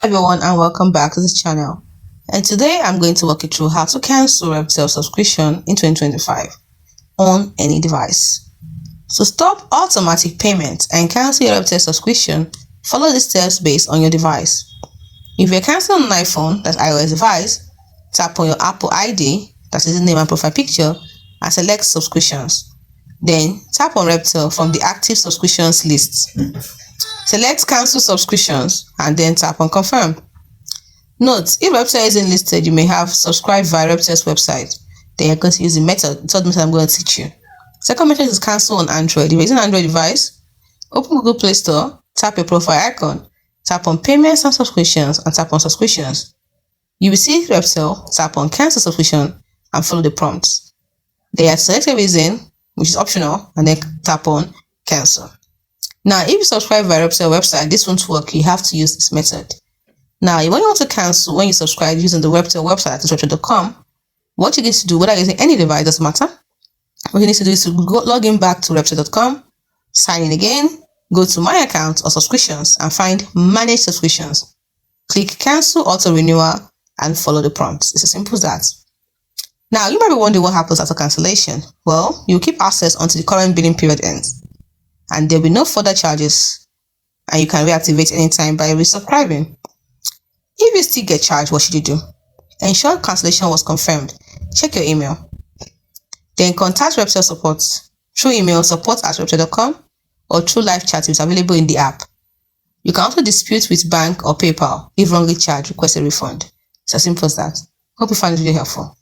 Everyone, and welcome back to this channel. And today I'm going to walk you through how to cancel Rebtel subscription in 2025 on any device. So stop automatic payments and cancel your Rebtel subscription. Follow the steps based on your device. If you're canceling an iPhone, that's iOS device, tap on your Apple ID, that is the name and profile picture, and select subscriptions. Then tap on Rebtel from the active subscriptions list. Select cancel subscriptions and then tap on confirm. Note, if Rebtel isn't listed, you may have subscribed via Rebtel's website. Then you're going to use the third method I'm going to teach you. Second method is cancel on Android. If you're using an Android device, open Google Play Store, tap your profile icon, tap on payments and subscriptions, and tap on subscriptions. You will see Rebtel, tap on cancel subscription and follow the prompts. Then you select a reason, which is optional, and then tap on cancel. Now, if you subscribe via Rebtel website, this won't work. You have to use this method. Now, when you want to cancel, when you subscribe using the Rebtel website, at Rebtel.com, what you need to do, whether you're using any device, doesn't matter. What you need to do is to log in back to Rebtel.com, sign in again, go to My Account or Subscriptions, and find Manage Subscriptions. Click Cancel Auto Renewal and follow the prompts. It's as simple as that. Now, you might be wondering what happens after cancellation. Well, you'll keep access until the current billing period ends, and there'll be no further charges, and you can reactivate anytime by resubscribing. If you still get charged, what should you do? Ensure cancellation was confirmed. Check your email. Then contact Rebtel support through email support@rebtel.com or through live chat, which is available in the app. You can also dispute with bank or PayPal. If wrongly charged, request a refund. It's as simple as that. Hope you find this video helpful.